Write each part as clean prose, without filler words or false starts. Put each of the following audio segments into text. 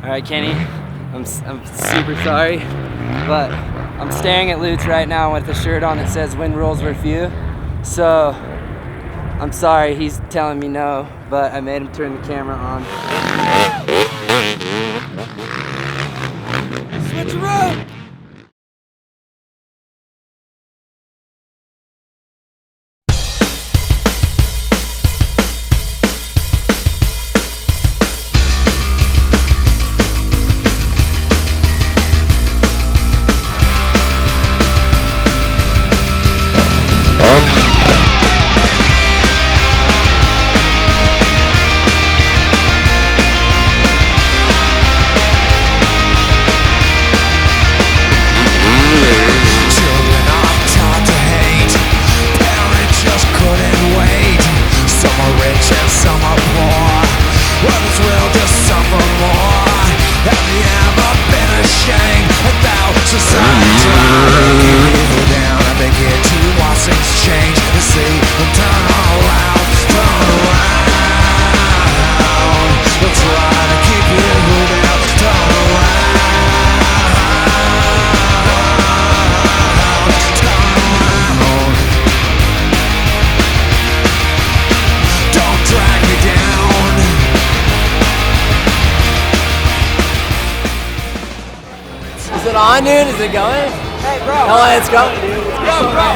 All right, Kenny, I'm super sorry, but I'm staring at Lutz right now with a shirt on that says "When rules were few." So I'm sorry, he's telling me no, but I made him turn the camera on. Switch around. Is it on, dude? Is it going? Hey, bro. No, it's going, dude. Bro.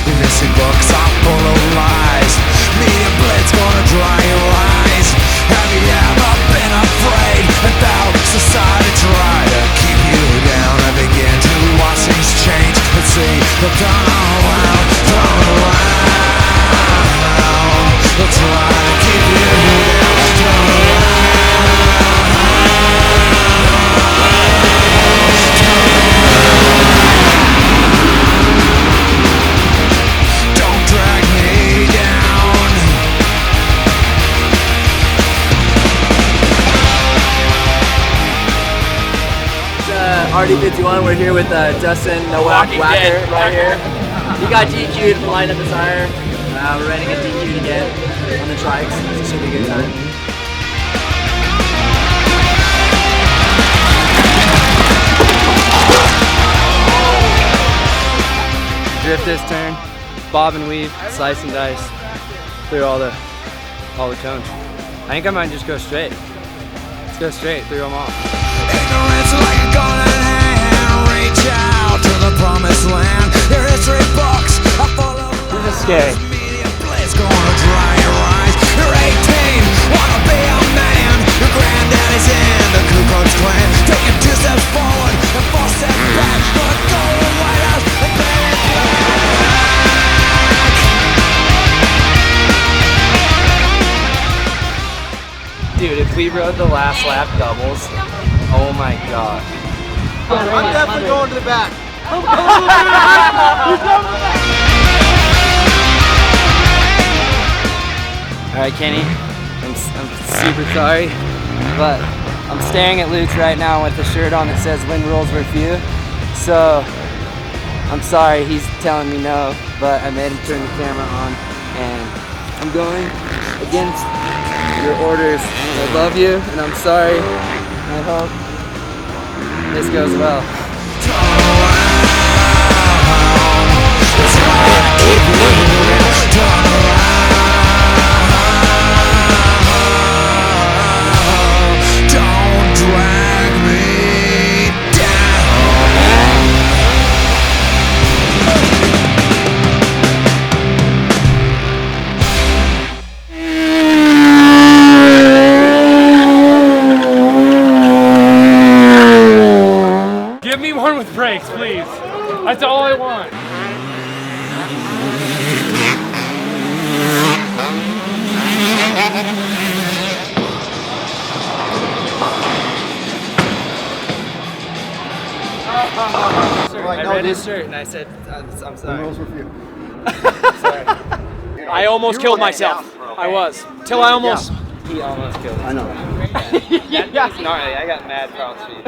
The missing books are full of lies. Media blitz gonna dry your eyes. Have you ever been afraid about society try to keep you down? I begin to watch things change and see them turn around, turn around. They'll try to keep you down, turn around. RD51, we're here with Dustin Nowak Wacker right here. He got DQ'd from Light Up Desire. We're ready to get DQ'd again on the trikes. It should be a good time. Drift this turn, bob and weave, slice and dice through all the cones. I think I might just go straight. Let's go straight through them all. Ignorance like a gun in hand. Reach out to the promised land. Your history books are full of lies. This is scary. Media blitz gonna dry your eyes. You're 18, wanna be a man. Your granddaddy's in the Ku Klux Klan. Taking 2 steps forward and 4 steps back. Gonna go to the White House and ban it black. Dude, if we rode the last lap doubles, oh my god. I'm definitely going to the back. Alright, Kenny, I'm super sorry, but I'm staring at Lutz right now with a shirt on that says "When rules were few." So I'm sorry, he's telling me no, but I made him turn the camera on, and I'm going against your orders. I love you, and I'm sorry. I hope this goes well. Don't drag me down. Give me one with brakes, please. That's all I want. I read his shirt and I said, I'm sorry. I almost killed myself. I was. Till I almost... He almost killed himself. I know. That's gnarly. I got mad props for you.